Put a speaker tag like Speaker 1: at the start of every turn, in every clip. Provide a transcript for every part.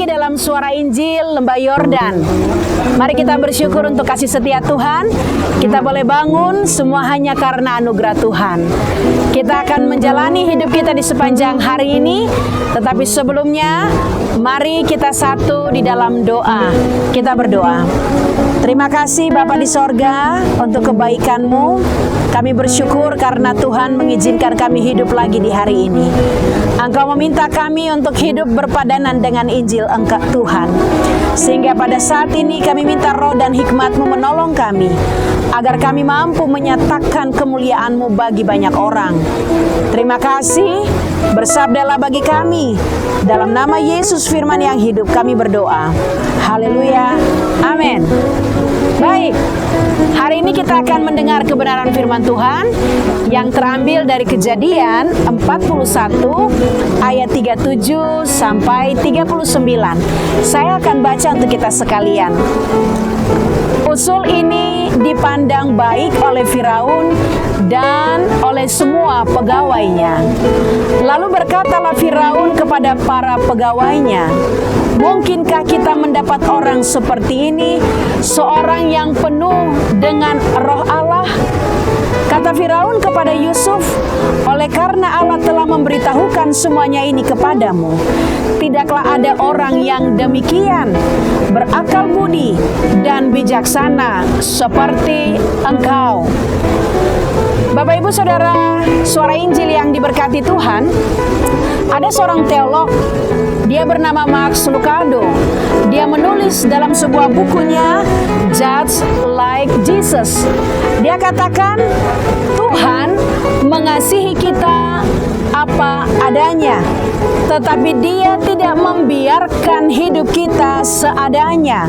Speaker 1: dalam Suara Injil Lembah Yordan. Mari kita bersyukur untuk kasih setia Tuhan. Kita boleh bangun semua hanya karena anugerah Tuhan. Kita akan menjalani hidup kita di sepanjang hari ini. Tetapi sebelumnya, mari kita satu di dalam doa. Kita berdoa. Terima kasih Bapa di sorga untuk kebaikan-Mu. Kami bersyukur karena Tuhan mengizinkan kami hidup lagi di hari ini. Engkau meminta kami untuk hidup berpadanan dengan Injil Engkau Tuhan. Sehingga pada saat ini kami minta roh dan hikmat-Mu menolong kami, agar kami mampu menyatakan kemuliaan-Mu bagi banyak orang. Terima kasih, bersabdalah bagi kami. Dalam nama Yesus firman yang hidup kami berdoa. Haleluya. Amin. Baik, hari ini kita akan mendengar kebenaran firman Tuhan yang terambil dari Kejadian 41 ayat 37 sampai 39. Saya akan baca untuk kita sekalian. Usul ini dipandang baik oleh Firaun dan oleh semua pegawainya. Lalu berkatalah Firaun kepada para pegawainya, "Mungkinkah kita mendapat orang seperti ini, seorang yang penuh dengan roh Allah?" Kata Firaun kepada Yusuf, "Oleh karena Allah telah memberitahukan semuanya ini kepadamu, tidaklah ada orang yang demikian berakal budi dan bijaksana seperti engkau." Bapak Ibu Saudara, Suara Injil yang diberkati Tuhan, ada seorang teolog, dia bernama Max Lucado. Dia menulis dalam sebuah bukunya Just Like Jesus. Dia katakan, Tuhan mengasihi kita apa adanya, tetapi Dia tidak membiarkan hidup kita seadanya.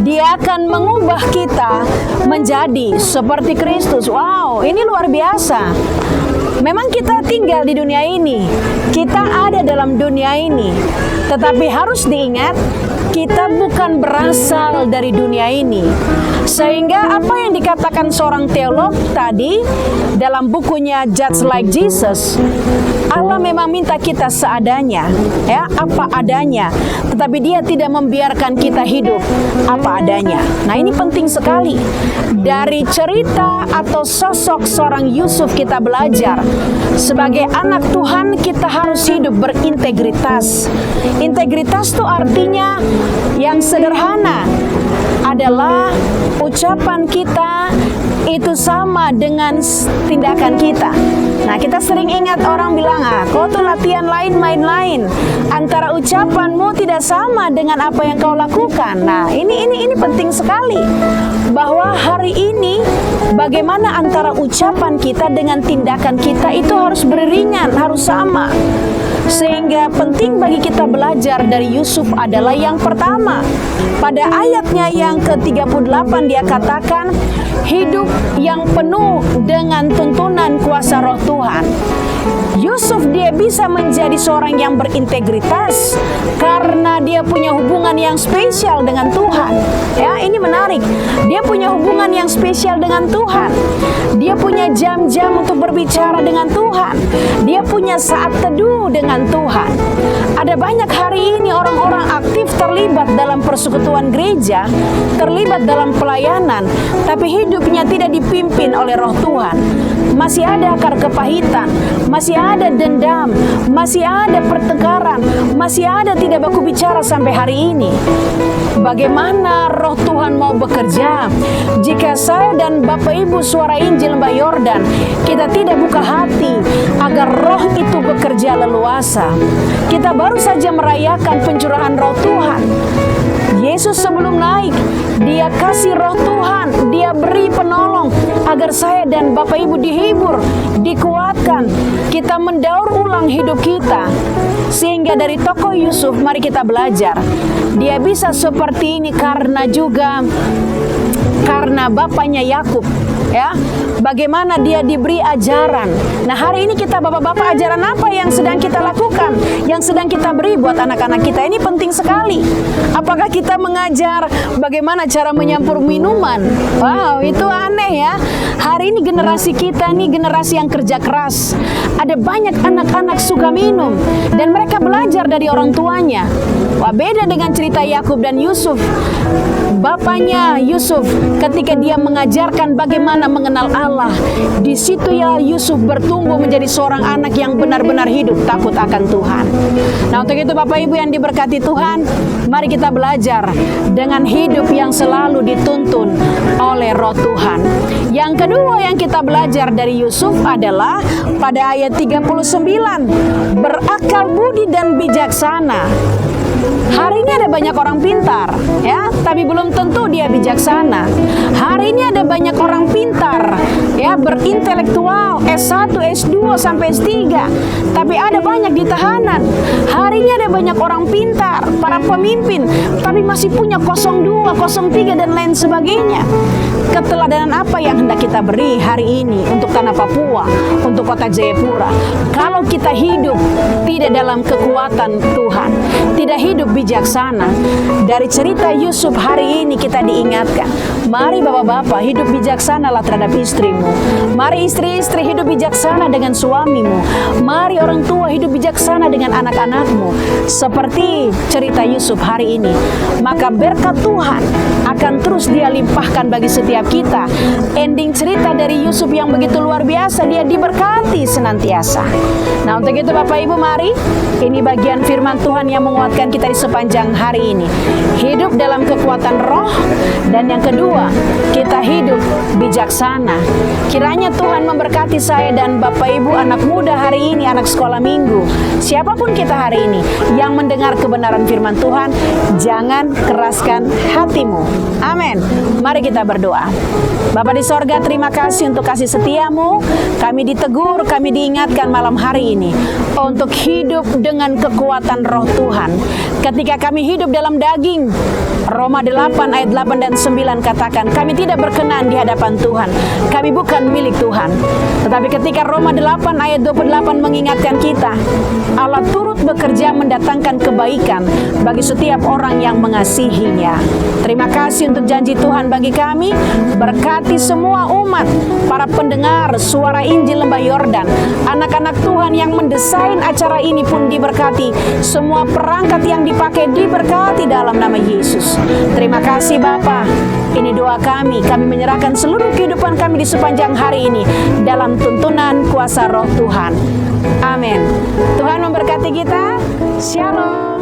Speaker 1: Dia akan mengubah kita menjadi seperti Kristus. Wow, ini luar biasa. Memang kita tinggal di dunia ini, kita ada dalam dunia ini, tetapi harus diingat, kita bukan berasal dari dunia ini. Sehingga apa yang dikatakan seorang teolog tadi dalam bukunya Just Like Jesus, Allah memang minta kita seadanya, ya, apa adanya, tetapi Dia tidak membiarkan kita hidup apa adanya. Nah, ini penting sekali. Dari cerita atau sosok seorang Yusuf kita belajar, sebagai anak Tuhan kita harus hidup berintegritas. Integritas itu artinya yang sederhana adalah ucapan kita itu sama dengan tindakan kita. Nah, kita sering ingat orang bilang, kau tuh latihan lain, main lain. Antara ucapanmu tidak sama dengan apa yang kau lakukan. Nah, ini penting sekali. Bahwa hari ini bagaimana antara ucapan kita dengan tindakan kita itu harus beriringan, harus sama. Sehingga penting bagi kita belajar dari Yusuf adalah yang pertama. Pada ayatnya yang ke-38 dia katakan, hidup yang penuh dengan tuntunan kuasa roh Tuhan. Yusuf dia bisa menjadi seorang yang berintegritas karena dia punya hubungan yang spesial dengan Tuhan. Ya, ini menarik. Dia punya hubungan yang spesial dengan Tuhan. Dia punya jam-jam untuk berbicara dengan Tuhan. Dia punya saat teduh dengan Tuhan. Ada banyak hari ini orang-orang aktif terlibat dalam persekutuan gereja, terlibat dalam pelayanan, tapi hidupnya tidak dipimpin oleh roh Tuhan. Masih ada akar kepahitan, masih ada dendam, masih ada pertengkaran, masih ada tidak baku bicara sampai hari ini. Bagaimana roh Tuhan mau bekerja jika saya dan Bapak Ibu Suara Injil Lembah Yordan kita tidak buka hati agar roh itu bekerja leluasa? Kita baru saja merayakan pencurahan roh Tuhan. Yesus sebelum naik, Dia kasih roh Tuhan, Dia beri penolong agar saya dan Bapak Ibu dihibur, dikuatkan, kita mendaur ulang hidup kita. Sehingga dari tokoh Yusuf mari kita belajar. Dia bisa seperti ini karena bapaknya Yakub, ya. Bagaimana dia diberi ajaran. Nah, hari ini kita bapak-bapak, ajaran apa yang sedang kita lakukan, yang sedang kita beri buat anak-anak kita? Ini penting sekali. Apakah kita mengajar bagaimana cara menyampur minuman? Wow, itu aneh ya. Hari ini generasi kita nih generasi yang kerja keras. Ada banyak anak-anak suka minum dan mereka belajar dari orang tuanya. Wah, beda dengan cerita Yakub dan Yusuf. Bapaknya Yusuf ketika dia mengajarkan bagaimana mengenal Allah, di situ ya Yusuf bertumbuh menjadi seorang anak yang benar-benar hidup takut akan Tuhan. Nah, untuk itu Bapak Ibu yang diberkati Tuhan, mari kita belajar dengan hidup yang selalu dituntun oleh Roh Tuhan. Yang kedua yang kita belajar dari Yusuf adalah pada ayat 39, berakal budi dan bijaksana. Hari ini ada banyak orang pintar, ya, tapi belum tentu dia bijaksana. Hari ini ada banyak orang pintar, ya, berintelektual, S1, S2 sampai S3, tapi ada banyak di tahanan. Hari ini ada banyak orang pintar, para pemimpin, tapi masih punya 02, 03 dan lain sebagainya. Keteladanan apa yang hendak kita beri hari ini untuk tanah Papua, untuk kota Jayapura? Kalau kita hidup tidak dalam kekuatan Tuhan, tidak hidup bijaksana. Dari cerita Yusuf hari ini kita diingatkan, mari bapak-bapak hidup bijaksanalah terhadap istrimu. Mari istri-istri hidup bijaksana dengan suamimu. Mari orang tua hidup bijaksana dengan anak-anakmu. Seperti cerita Yusuf hari ini, maka berkat Tuhan akan terus dia limpahkan bagi setiap kita. Ending cerita dari Yusuf yang begitu luar biasa, dia diberkati senantiasa. Nah, untuk itu Bapak Ibu, mari, ini bagian firman Tuhan yang menguatkan kita di sepanjang hari ini. Hidup dalam kekuatan roh, dan yang kedua, kita hidup bijaksana. Kiranya Tuhan memberkati saya dan Bapak Ibu anak muda hari ini, anak sekolah minggu, siapapun kita hari ini yang mendengar kebenaran firman Tuhan, jangan keraskan hatimu. Amin. Mari kita berdoa. Bapa di sorga, terima kasih untuk kasih setiamu. Kami ditegur, kami diingatkan malam hari ini untuk hidup dengan kekuatan roh Tuhan. Ketika kami hidup dalam daging, Roma 8 ayat 8 dan 9 katakan, kami tidak berkenan di hadapan Tuhan. Kami bukan milik Tuhan. Tetapi ketika Roma 8 ayat 28 mengingatkan kita, Allah turut bekerja mendatangkan kebaikan bagi setiap orang yang mengasihinya. Terima kasih untuk janji Tuhan bagi kami. Berkati semua umat, para pendengar suara Injil Lembah Yordan, anak-anak Tuhan yang mendesain acara ini pun diberkati. Semua perangkat yang dipakai diberkati dalam nama Yesus. Terima kasih Bapa. Ini doa kami. Kami menyerahkan seluruh kehidupan kami di sepanjang hari ini dalam tuntunan kuasa roh Tuhan. Amin. Tuhan memberkati kita. Shalom.